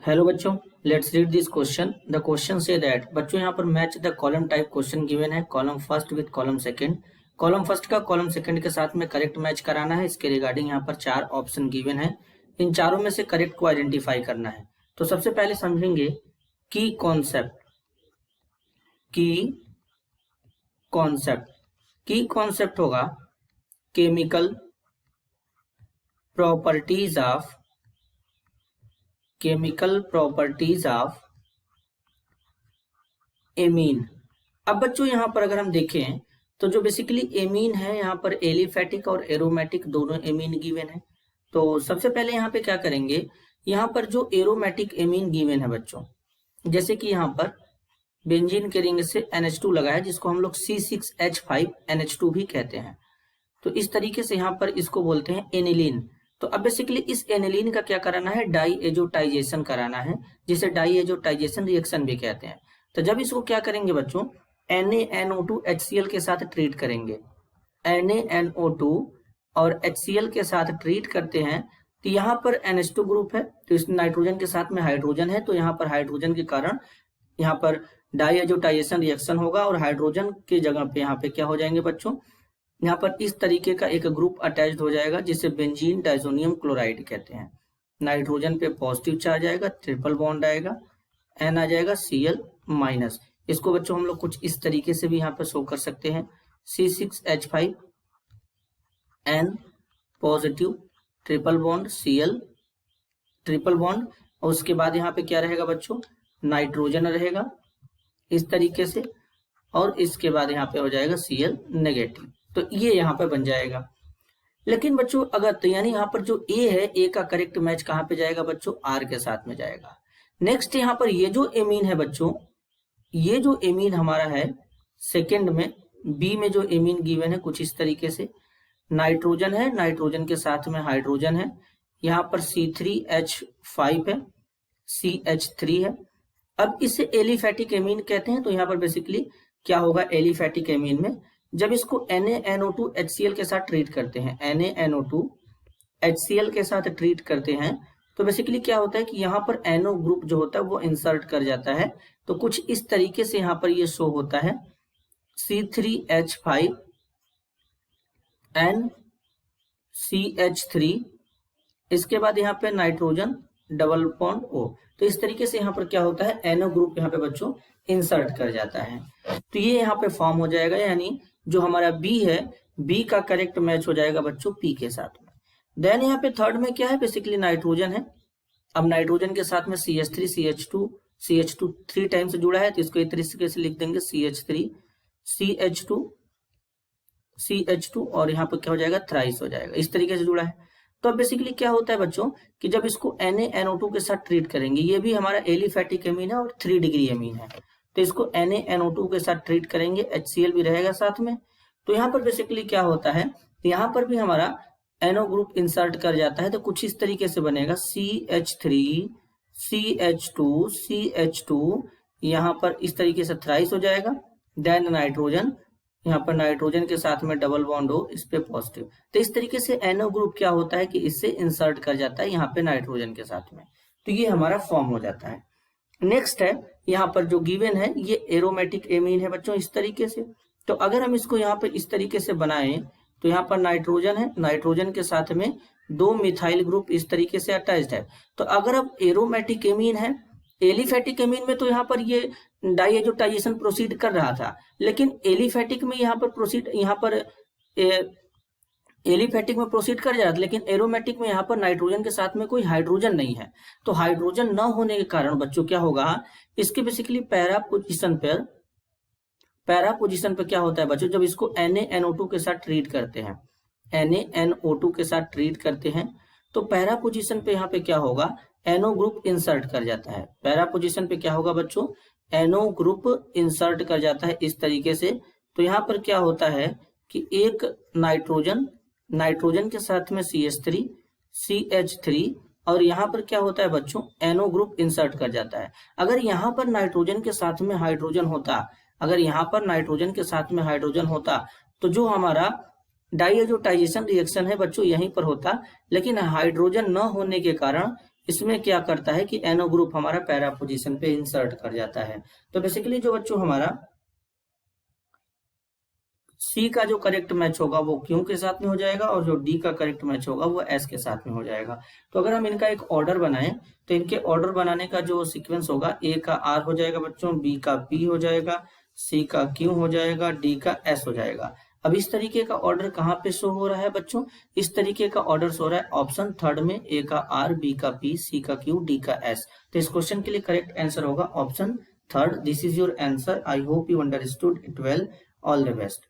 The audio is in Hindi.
हेलो बच्चों, let's read this question. The question says that बच्चों यहाँ पर match the column type question given है, column first with column second. Column first का कॉलम सेकंड के साथ में करेक्ट मैच कराना है। इसके रिगार्डिंग यहाँ पर 4 ऑप्शन गिवन है, इन चारों में से करेक्ट को आइडेंटिफाई करना है। तो सबसे पहले समझेंगे की कॉन्सेप्ट। की कॉन्सेप्ट होगा केमिकल प्रॉपर्टीज ऑफ एमीन। अब बच्चों यहाँ पर अगर हम देखें तो जो बेसिकली एमीन है, यहाँ पर एलिफेटिक और एरोमेटिक दोनों एमीन गिवन है। तो सबसे पहले यहाँ पे क्या करेंगे, यहाँ पर जो एरोमेटिक एमीन गिवन है बच्चों, जैसे कि यहाँ पर बेंजीन के रिंग से NH2 लगा है, जिसको हम लोग C6H5NH2 भी कहते हैं। तो इस तरीके से यहाँ पर इसको बोलते हैं एनिलीन। तो अब बेसिकली इस एनिलीन का क्या कराना है, डाईएजोटाइजेशन कराना है, जिसे डाईएजोटाइजेशन रिएक्शन भी कहते हैं। तो जब इसको क्या करेंगे बच्चों, NaNO2 HCl के साथ ट्रीट करेंगे। NaNO2 और HCl के साथ ट्रीट करते हैं तो यहाँ पर NH2 ग्रुप है, तो इस नाइट्रोजन के साथ में हाइड्रोजन है, तो यहाँ पर हाइड्रोजन के कारण यहाँ पर डाईएजोटाइजेशन रिएक्शन होगा और हाइड्रोजन की जगह पे यहाँ पे क्या हो जाएंगे बच्चों, यहाँ पर इस तरीके का एक ग्रुप अटैच्ड हो जाएगा, जिसे बेंजीन डाइजोनियम क्लोराइड कहते हैं। नाइट्रोजन पे पॉजिटिव चार्ज आएगा, ट्रिपल बॉन्ड आएगा, N आ जाएगा Cl माइनस। इसको बच्चों हम लोग कुछ इस तरीके से भी यहाँ पर शो कर सकते हैं, C6H5N positive, triple bond Cl, triple bond, और उसके बाद यहाँ पे क्या रहेगा बच्चों, नाइट्रोजन रहेगा इस तरीके से, और इसके बाद यहाँ पे हो जाएगा Cl नेगेटिव। तो ये यहाँ पे बन जाएगा। लेकिन बच्चों अगर तो यानी यहाँ पर जो A है, A का करेक्ट मैच कहाँ पे जाएगा बच्चों, R के साथ में जाएगा। नेक्स्ट यहाँ पर ये जो एमीन है बच्चों, ये जो एमीन हमारा है सेकंड में, B में जो एमीन गिवन है कुछ इस तरीके से, नाइट्रोजन है, नाइट्रोजन के साथ में हाइड्रोजन है, यहाँ पर C3H5 है, CH3 है। अब इसे एलिफेटिक एमीन कहते हैं। तो यहाँ पर बेसिकली क्या होगा, एलिफेटिक एमीन में जब इसको NaNO2 HCl के साथ ट्रीट करते हैं, NaNO2 HCl के साथ ट्रीट करते हैं, तो बेसिकली क्या होता है कि यहाँ पर NO ग्रुप जो होता है वो इंसर्ट कर जाता है। तो कुछ इस तरीके से यहाँ पर ये शो होता है, C3H5N CH3, इसके बाद यहाँ पे नाइट्रोजन डबल बॉन्ड O। तो इस तरीके से यहाँ पर क्या होता है, NO ग्रुप यहाँ पे बच्चों इंसर्ट कर जाता है। तो ये यहाँ पे फॉर्म हो जाएगा, यानी जो हमारा B है, B का करेक्ट मैच हो जाएगा बच्चों P के साथ में। देन यहाँ पे थर्ड में क्या है, बेसिकली नाइट्रोजन है। अब नाइट्रोजन के साथ में CH3 CH2 3 टाइम से जुड़ा है, तो इसको इस तरीके से लिख देंगे CH3 CH2 और यहाँ पर क्या हो जाएगा, थ्राइस हो जाएगा, इस तरीके से जुड़ा है। तो अब बेसिकली क्या होता है बच्चों कि जब इसको NaNO2 के साथ ट्रीट करेंगे, ये भी हमारा एलिफेटिक एमीन है और 3 डिग्री एमीन है, तो इसको NaNO2 के साथ ट्रीट करेंगे, HCl भी रहेगा साथ में। तो यहाँ पर बेसिकली क्या होता है, यहाँ पर भी हमारा NO ग्रुप इंसर्ट कर जाता है, तो कुछ इस तरीके से बनेगा CH3 CH2 यहाँ पर इस तरीके से थ्राइस हो जाएगा। देन नाइट्रोजन, यहाँ पर नाइट्रोजन के साथ में डबल बॉन्ड हो, इस पे पॉजिटिव। तो इस तरीके से NO ग्रुप क्या होता है कि इससे इंसर्ट कर जाता है यहाँ पे नाइट्रोजन के साथ में, तो ये हमारा फॉर्म हो जाता है। नेक्स्ट है यहाँ पर जो गिवन है, ये एरोमेटिक एमीन है बच्चों इस तरीके से। तो अगर हम इसको यहाँ पे इस तरीके से बनाएं, तो यहाँ पर नाइट्रोजन है, नाइट्रोजन के साथ में 2 मिथाइल ग्रुप इस तरीके से अटैच्ड है। तो अगर अब एरोमेटिक एमीन है, एलिफेटिक एमीन में तो यहाँ पर ये डाईएजोटाइजेशन प्रोसीड कर रहा था, लेकिन एलिफेटिक में एलिफेटिक में प्रोसीड कर जाता, लेकिन एरोमेटिक में यहाँ पर नाइट्रोजन के साथ में कोई हाइड्रोजन नहीं है। तो हाइड्रोजन न होने के कारण बच्चों क्या होगा, इसके बेसिकली पैरा पोजीशन पे क्या होता है बच्चों, जब इसको NaNO2 के साथ ट्रीट करते हैं, NaNO2 के साथ ट्रीट करते हैं, तो पैरा पोजीशन पे यहाँ पे क्या होगा, NO ग्रुप इंसर्ट कर जाता है। पैरा पोजीशन पे क्या होगा बच्चों, NO ग्रुप इंसर्ट कर जाता है इस तरीके से। तो यहाँ पर क्या होता है कि एक नाइट्रोजन के साथ में CH3 CH3 और यहाँ पर क्या होता है बच्चों, NO ग्रुप इंसर्ट कर जाता है। अगर यहाँ पर नाइट्रोजन के साथ में हाइड्रोजन होता, तो जो हमारा डाईएजोटाइजेशन रिएक्शन है बच्चों यहीं पर होता, लेकिन हाइड्रोजन न होने के कारण इसमें क्या करता है कि NO ग्रुप हमारा पैरा पोजीशन पे इंसर्ट कर जाता है। तो बेसिकली जो बच्चों हमारा सी का जो करेक्ट मैच होगा वो क्यू के साथ में हो जाएगा और जो डी का करेक्ट मैच होगा वो एस के साथ में हो जाएगा। तो अगर हम इनका एक ऑर्डर बनाएं तो इनके ऑर्डर बनाने का जो सीक्वेंस होगा, ए का आर हो जाएगा बच्चों, बी का पी हो जाएगा, सी का क्यू हो जाएगा, डी का एस हो जाएगा। अब इस तरीके का ऑर्डर कहाँ पे शो हो रहा है बच्चों? इस तरीके का ऑर्डर शो हो रहा है ऑप्शन थर्ड में, ए का आर, बी का पी, सी का क्यू, डी का एस। तो इस क्वेश्चन के लिए करेक्ट आंसर होगा option third. This is your answer. I hope you understood it well. All the best.